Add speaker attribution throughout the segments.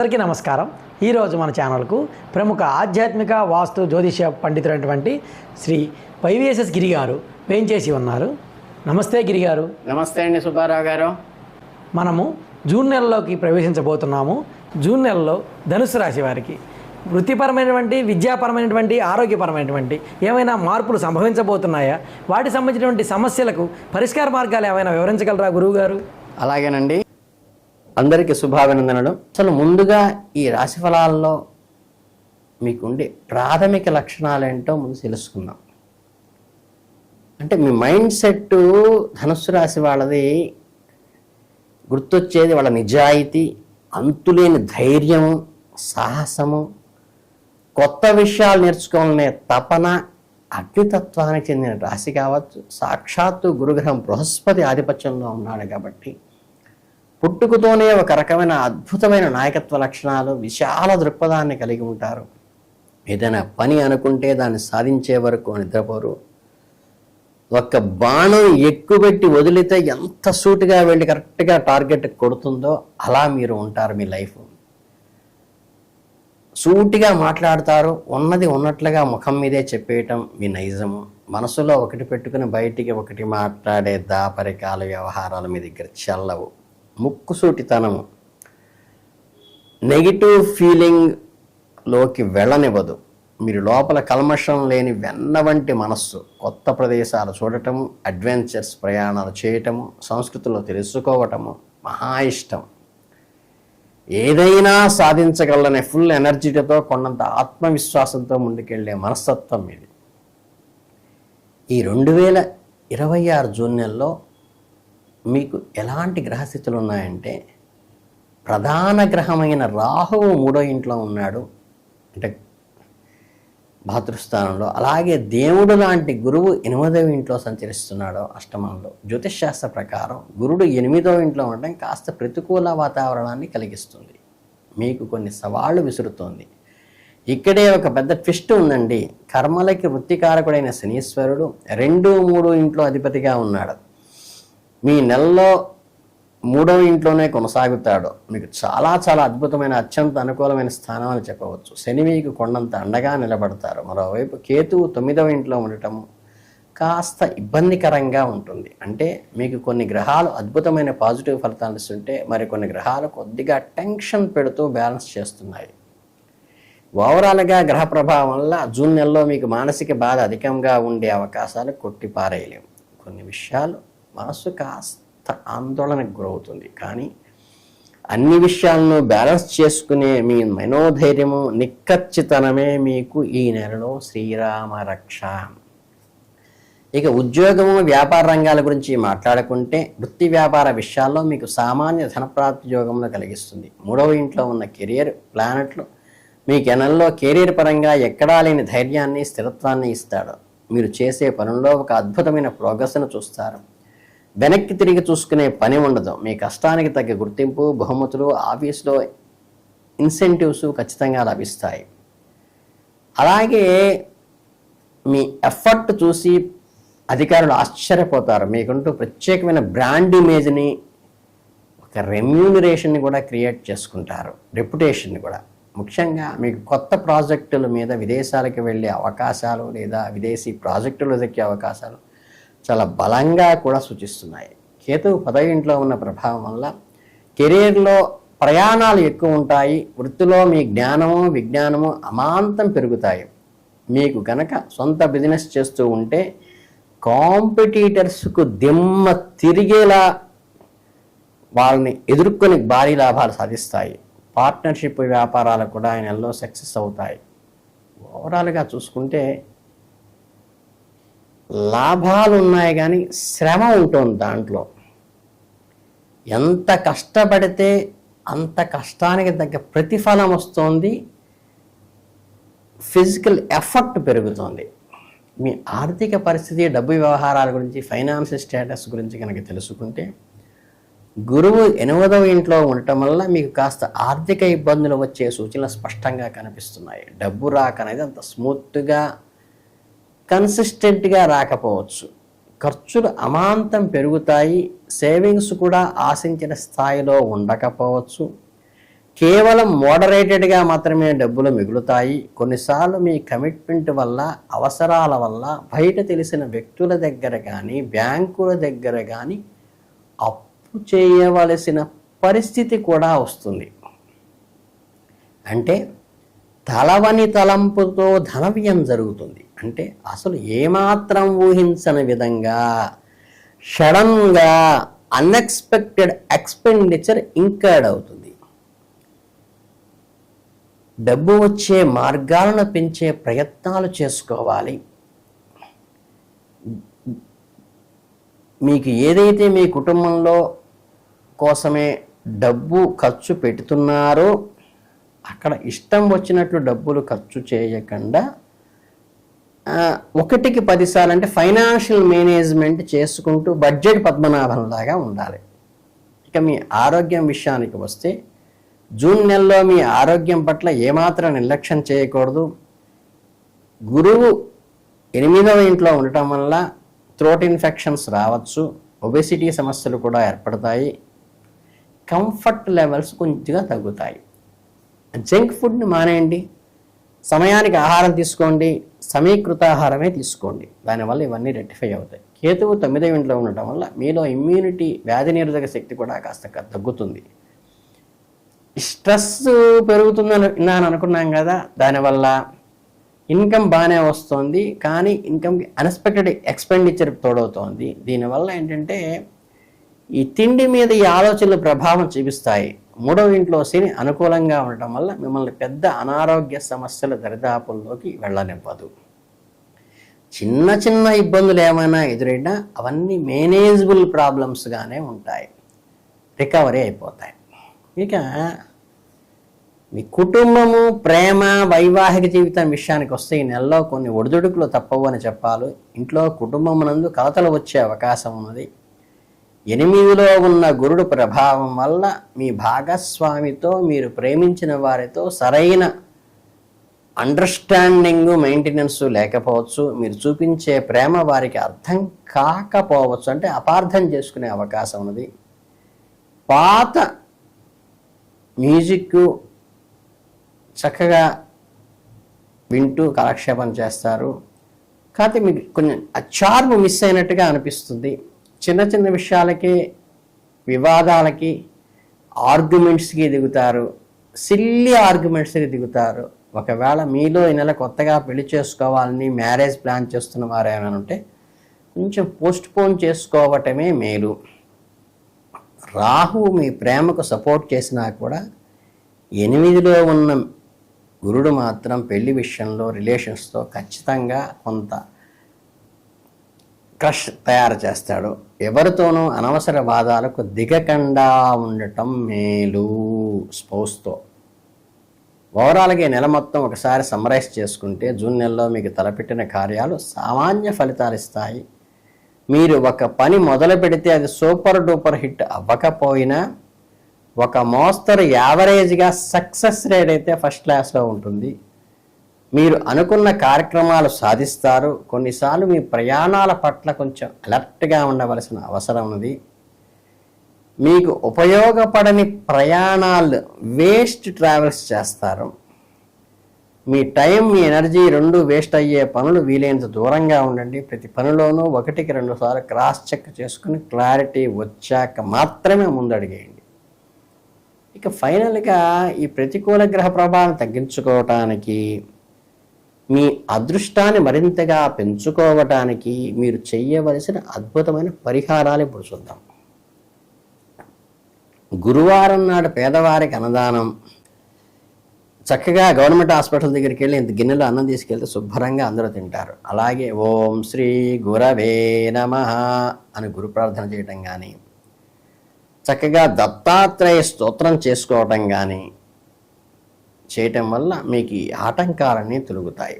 Speaker 1: అందరికీ నమస్కారం. ఈరోజు మన ఛానల్కు ప్రముఖ ఆధ్యాత్మిక వాస్తు జ్యోతిష పండితుడైనటువంటి శ్రీ వైవిఎస్ఎస్ గిరి గారు వేంచేసి ఉన్నారు. నమస్తే గిరి గారు.
Speaker 2: నమస్తే అండి సుబ్బారావు గారు.
Speaker 1: మనము జూన్ నెలలోకి ప్రవేశించబోతున్నాము. జూన్ నెలలో ధనుసు రాశి వారికి వృత్తిపరమైనటువంటి, విద్యాపరమైనటువంటి, ఆరోగ్యపరమైనటువంటి ఏమైనా మార్పులు సంభవించబోతున్నాయా? వాటికి సంబంధించినటువంటి సమస్యలకు పరిష్కార మార్గాలు ఏమైనా వివరించగలరా గురువు గారు?
Speaker 2: అలాగేనండి. అందరికీ శుభాభినందనలు. అసలు ముందుగా ఈ రాశి ఫలాల్లో మీకుండే ప్రాథమిక లక్షణాలు ఏంటో ముందు తెలుసుకుందాం. అంటే మీ మైండ్ సెట్ ధనుస్సు రాశి వాళ్ళది గుర్తొచ్చేది వాళ్ళ నిజాయితీ, అంతులేని ధైర్యము, సాహసము, కొత్త విషయాలు నేర్చుకోవాలనే తపన, అగ్నితత్వానికి చెందిన రాశి కావచ్చు. సాక్షాత్తు గురుగ్రహం బృహస్పతి ఆధిపత్యంలో ఉన్నాడు కాబట్టి పుట్టుకతోనే ఒక రకమైన అద్భుతమైన నాయకత్వ లక్షణాలు, విశాల దృక్పథాన్ని కలిగి ఉంటారు. ఏదైనా పని అనుకుంటే దాన్ని సాధించే వరకు నిద్రపోరు. ఒక్క బాణం ఎక్కుపెట్టి వదిలితే ఎంత సూటిగా వెళ్ళి కరెక్ట్గా టార్గెట్ కొడుతుందో అలా మీరు ఉంటారు. మీ లైఫ్ సూటిగా మాట్లాడతారు. ఉన్నది ఉన్నట్లుగా ముఖం మీదే చెప్పేయటం మీ నైజము. మనసులో ఒకటి పెట్టుకుని బయటికి ఒకటి మాట్లాడే దాపరికాల వ్యవహారాలు మీ దగ్గర చెల్లవు. ముక్కుసూటితనము, నెగిటివ్ ఫీలింగ్లోకి వెళ్ళనివ్వదు. మీరు లోపల కల్మషం లేని వెన్న వంటి మనస్సు. కొత్త ప్రదేశాలు చూడటము, అడ్వెంచర్స్ ప్రయాణాలు చేయటము, సంస్కృతిలో తెలుసుకోవటము మహా ఇష్టం. ఏదైనా సాధించగలనే ఫుల్ ఎనర్జీతో, కొండంత ఆత్మవిశ్వాసంతో ముందుకెళ్లే మనస్తత్వం ఇది. ఈ 2026 జూన్ నెలలో మీకు ఎలాంటి గ్రహస్థితులు ఉన్నాయంటే, ప్రధాన గ్రహమైన రాహువు 3వ ఇంట్లో ఉన్నాడు, అంటే భాతృస్థానంలో. అలాగే దేవుడు లాంటి గురువు 8వ ఇంట్లో సంచరిస్తున్నాడు, అష్టమంలో. జ్యోతిష్శాస్త్ర ప్రకారం గురుడు 8వ ఇంట్లో ఉండడం కాస్త ప్రతికూల వాతావరణాన్ని కలిగిస్తుంది. మీకు కొన్ని సవాళ్లు విసురుతోంది. ఇక్కడే ఒక పెద్ద ట్విస్ట్ ఉందండి. కర్మలకి వృత్తికారకుడైన శనీశ్వరుడు 2, 3 ఇంట్లో అధిపతిగా ఉన్నాడు. మీ నెలలో 3వ ఇంట్లోనే కొనసాగుతాడు. మీకు చాలా చాలా అద్భుతమైన, అత్యంత అనుకూలమైన స్థానం అని చెప్పవచ్చు. శని మీకు కొండంత అండగా నిలబడతారు. మరోవైపు కేతువు 9వ ఇంట్లో ఉండటం కాస్త ఇబ్బందికరంగా ఉంటుంది. అంటే మీకు కొన్ని గ్రహాలు అద్భుతమైన పాజిటివ్ ఫలితాలు ఇస్తుంటే, మరికొన్ని గ్రహాలు కొద్దిగా టెన్షన్ పెడుతూ బ్యాలెన్స్ చేస్తున్నాయి. ఓవరాల్గా గ్రహ ప్రభావం వల్ల జూన్ నెలలో మీకు మానసిక బాధ అధికంగా ఉండే అవకాశాలు కొట్టిపారేయలేము. కొన్ని విషయాలు మనసు కాస్త ఆందోళనకు గురవుతుంది. కానీ అన్ని విషయాలను బ్యాలెన్స్ చేసుకునే మీ మనోధైర్యము, నిక్కచ్చితనమే మీకు ఈ నెలలో శ్రీరామ రక్ష. ఇక ఉద్యోగము, వ్యాపార రంగాల గురించి మాట్లాడుకుంటే, వృత్తి వ్యాపార విషయాల్లో మీకు సామాన్య ధనప్రాప్తి యోగమును కలిగిస్తుంది. 3వ ఇంట్లో ఉన్న కెరియర్ ప్లానెట్లు మీకు ఈ నెలలో కెరీర్ పరంగా ఎక్కడా లేని ధైర్యాన్ని, స్థిరత్వాన్ని ఇస్తాడు. మీరు చేసే పనుల్లో ఒక అద్భుతమైన ప్రోగ్రెస్ను చూస్తారు. వెనక్కి తిరిగి చూసుకునే పని ఉండదు. మీ కష్టానికి తగ్గ గుర్తింపు, బహుమతులు, ఆఫీసులో ఇన్సెంటివ్స్ ఖచ్చితంగా లభిస్తాయి. అలాగే మీ ఎఫర్ట్ చూసి అధికారులు ఆశ్చర్యపోతారు. మీకుంటూ ప్రత్యేకమైన బ్రాండ్ ఇమేజ్ని, ఒక రెమ్యూనరేషన్ని కూడా క్రియేట్ చేసుకుంటారు, రెప్యుటేషన్ని కూడా. ముఖ్యంగా మీకు కొత్త ప్రాజెక్టుల మీద విదేశాలకు వెళ్ళే అవకాశాలు లేదా విదేశీ ప్రాజెక్టులు దక్కే అవకాశాలు చాలా బలంగా కూడా సూచిస్తున్నాయి. కేతువు 10వ ఇంట్లో ఉన్న ప్రభావం వల్ల కెరీర్లో ప్రయాణాలు ఎక్కువ ఉంటాయి. వృత్తిలో మీ జ్ఞానము, విజ్ఞానము అమాంతం పెరుగుతాయి. మీకు గనక సొంత బిజినెస్ చేస్తూ ఉంటే కాంపిటీటర్స్కు దిమ్మ తిరిగేలా వాళ్ళని ఎదుర్కొని భారీ లాభాలు సాధిస్తాయి. పార్ట్నర్షిప్ వ్యాపారాలు కూడా ఈ నెలలో సక్సెస్ అవుతాయి. ఓవరాల్గా చూసుకుంటే లాభాలు ఉన్నాయి, కానీ శ్రమ ఉంటుంది దాంట్లో. ఎంత కష్టపడితే అంత కష్టానికి తగ్గ ప్రతిఫలం వస్తుంది, ఫిజికల్ ఎఫర్ట్ పెరుగుతుంది. మీ ఆర్థిక పరిస్థితి, డబ్బు వ్యవహారాల గురించి, ఫైనాన్షియల్ స్టేటస్ గురించి కనుక తెలుసుకుంటే, గురువు 8వ ఇంట్లో ఉండటం వల్ల మీకు కాస్త ఆర్థిక ఇబ్బందులు వచ్చే సూచనలు స్పష్టంగా కనిపిస్తున్నాయి. డబ్బు రాక అనేది అంత స్మూత్గా, కన్సిస్టెంట్గా రాకపోవచ్చు. ఖర్చులు అమాంతం పెరుగుతాయి. సేవింగ్స్ కూడా ఆశించిన స్థాయిలో ఉండకపోవచ్చు. కేవలం మోడరేటెడ్గా మాత్రమే డబ్బులు మిగులుతాయి. కొన్నిసార్లు మీ కమిట్మెంట్ వల్ల, అవసరాల వల్ల బయట తెలిసిన వ్యక్తుల దగ్గర కానీ, బ్యాంకుల దగ్గర కానీ అప్పు చేయవలసిన పరిస్థితి కూడా వస్తుంది. అంటే తలవని తలంపుతో ధన వ్యయం జరుగుతుంది. అంటే అసలు ఏమాత్రం ఊహించని విధంగా సడన్గా అన్ఎక్స్పెక్టెడ్ ఎక్స్పెండిచర్ ఇంకర్డ్ అవుతుంది. డబ్బు వచ్చే మార్గాలను పెంచే ప్రయత్నాలు చేసుకోవాలి. మీకు ఏదైతే మీ కుటుంబంలో కోసమే డబ్బు ఖర్చు పెడుతున్నారో అక్కడ ఇష్టం వచ్చినట్లు డబ్బులు ఖర్చు చేయకుండా 1కి 10 సార్లు అంటే ఫైనాన్షియల్ మేనేజ్మెంట్ చేసుకుంటూ బడ్జెట్ పద్మనాభంలాగా ఉండాలి. ఇక మీ ఆరోగ్యం విషయానికి వస్తే జూన్ నెలలో మీ ఆరోగ్యం పట్ల ఏమాత్రం నిర్లక్ష్యం చేయకూడదు. గురువు 8వ ఇంట్లో ఉండటం వల్ల థ్రోట్ ఇన్ఫెక్షన్స్ రావచ్చు, ఒబెసిటీ సమస్యలు కూడా ఏర్పడతాయి, కంఫర్ట్ లెవెల్స్ కొంచెంగా తగ్గుతాయి. జంక్ ఫుడ్ని మానేయండి, సమయానికి ఆహారం తీసుకోండి, సమీకృత ఆహారమే తీసుకోండి. దానివల్ల ఇవన్నీ రెక్టిఫై అవుతాయి. కేతువు 9వ ఇంట్లో ఉండటం వల్ల మీలో ఇమ్యూనిటీ, వ్యాధి నిరోధక శక్తి కూడా కాస్త తగ్గుతుంది. స్ట్రెస్ పెరుగుతుందని నేను అనుకున్నాం కదా, దానివల్ల ఇన్కమ్ బాగానే వస్తుంది, కానీ ఇన్కమ్కి అన్ఎక్స్పెక్టెడ్ ఎక్స్పెండిచర్ తోడవుతోంది. దీనివల్ల ఏంటంటే ఈ తిండి మీద ఈ ఆలోచనలు ప్రభావం చూపిస్తాయి. 3వ ఇంట్లో శని అనుకూలంగా ఉండటం వల్ల మిమ్మల్ని పెద్ద అనారోగ్య సమస్యల దరిదాపుల్లోకి వెళ్ళనివ్వదు. చిన్న చిన్న ఇబ్బందులు ఏమైనా ఎదురైనా అవన్నీ మేనేజబుల్ ప్రాబ్లమ్స్గానే ఉంటాయి, రికవరీ అయిపోతాయి. ఇక మీ కుటుంబము, ప్రేమ, వైవాహిక జీవితం విషయానికి వస్తే ఈ నెలలో కొన్ని ఒడిదుడుకులు తప్పవు అని చెప్పాలి. ఇంట్లో కుటుంబమునందు కలతలు వచ్చే అవకాశం ఉన్నది. 8లో ఉన్న గురుడు ప్రభావం వల్ల మీ భాగస్వామితో, మీరు ప్రేమించిన వారితో సరైన అండర్స్టాండింగ్, మెయింటెనెన్స్ లేకపోవచ్చు. మీరు చూపించే ప్రేమ వారికి అర్థం కాకపోవచ్చు, అంటే అపార్థం చేసుకునే అవకాశం ఉన్నది. పాత మ్యూజిక్ చక్కగా వింటూ కాలక్షేపం చేస్తారు, కాకపోతే మీకు కొంచెం ఆ చార్మ్ మిస్ అయినట్టుగా అనిపిస్తుంది. చిన్న చిన్న విషయాలకి, వివాదాలకి, ఆర్గ్యుమెంట్స్కి దిగుతారు, సిల్లీ ఆర్గ్యుమెంట్స్కి దిగుతారు. ఒకవేళ మీలో ఈ నెల కొత్తగా పెళ్లి చేసుకోవాలని మ్యారేజ్ ప్లాన్ చేస్తున్న వారు ఏమైనా ఉంటే కొంచెం పోస్ట్పోన్ చేసుకోవటమే మేలు. రాహు మీ ప్రేమకు సపోర్ట్ చేసినా కూడా 8లో ఉన్న గురుడు మాత్రం పెళ్లి విషయంలో, రిలేషన్స్తో ఖచ్చితంగా కొంత క్రష్ తయారు చేస్తాడు. ఎవరితోనూ అనవసర వాదాలకు దిగకుండా ఉండటం మేలు స్పౌస్తో. ఓవరాల్గా నెల మొత్తం ఒకసారి సమ్మరైజ్ చేసుకుంటే జూన్ నెలలో మీకు తలపెట్టిన కార్యాలు సామాన్య ఫలితాలు ఇస్తాయి. మీరు ఒక పని మొదలు పెడితే అది సూపర్ డూపర్ హిట్ అవ్వకపోయినా ఒక మోస్తరు యావరేజ్గా సక్సెస్ రేట్ అయితే ఫస్ట్ క్లాస్లో ఉంటుంది. మీరు అనుకున్న కార్యక్రమాలు సాధిస్తారు. కొన్నిసార్లు మీ ప్రయాణాల పట్ల కొంచెం అలర్ట్గా ఉండవలసిన అవసరం ఉంది. మీకు ఉపయోగపడని ప్రయాణాలు, వేస్ట్ ట్రావెల్స్ చేస్తారు. మీ టైం, మీ ఎనర్జీ 2 వేస్ట్ అయ్యే పనులు వీలైనంత దూరంగా ఉండండి. ప్రతి పనిలోనూ 1కి 2 సార్లు క్రాస్ చెక్ చేసుకుని క్లారిటీ వచ్చాక మాత్రమే ముందడిగేయండి. ఇక ఫైనల్గా ఈ ప్రతికూల గ్రహ ప్రభావం తగ్గించుకోవటానికి, మీ అదృష్టాన్ని మరింతగా పెంచుకోవటానికి మీరు చేయవలసిన అద్భుతమైన పరిహారాలు ఇప్పుడు చూద్దాం. గురువారం నాడు పేదవారికి అన్నదానం, చక్కగా గవర్నమెంట్ హాస్పిటల్ దగ్గరికి వెళ్ళి ఇంత గిన్నెలో అన్నం తీసుకెళ్తే శుభ్రంగా అందరూ తింటారు. అలాగే ఓం శ్రీ గురవే నమః అని గురు ప్రార్థన చేయటం కానీ, చక్కగా దత్తాత్రేయ స్తోత్రం చేసుకోవటం కానీ చేయటం వల్ల మీకు ఈ ఆటంకాలన్నీ తొలగుతాయి.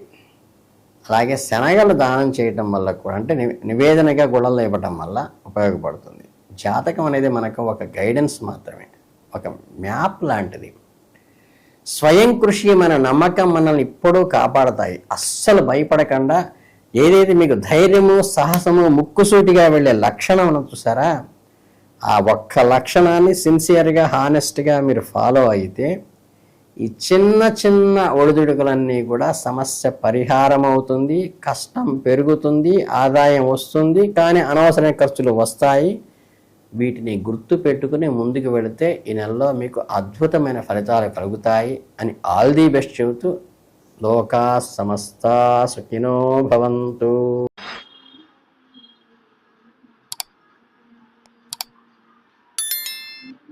Speaker 2: అలాగే శనగలు దానం చేయటం వల్ల కూడా, అంటే నివేదనగా గుళ్ళల్లో ఇవ్వటం వల్ల ఉపయోగపడుతుంది. జాతకం అనేది మనకు ఒక గైడెన్స్ మాత్రమే, ఒక మ్యాప్ లాంటిది. స్వయం కృషి, మన నమ్మకం మనల్ని ఎప్పుడూ కాపాడతాయి. అస్సలు భయపడకుండా ఏదైతే మీకు ధైర్యము, సాహసము, ముక్కుసూటిగా వెళ్ళే లక్షణం చూసారా, ఆ ఒక్క లక్షణాన్ని సిన్సియర్గా హానెస్ట్గా మీరు ఫాలో అయితే ఈ చిన్న చిన్న ఒడిదుడుకులన్నీ కూడా సమస్య పరిహారం అవుతుంది, కష్టం పెరుగుతుంది, ఆదాయం వస్తుంది, కానీ అనవసరమైన ఖర్చులు వస్తాయి. వీటిని గుర్తు పెట్టుకుని ముందుకు వెళితే ఈ నెలలో మీకు అద్భుతమైన ఫలితాలు కలుగుతాయి అని ఆల్ ది బెస్ట్ చెబుతూ లోకా సమస్తా సుఖినో భవంతు.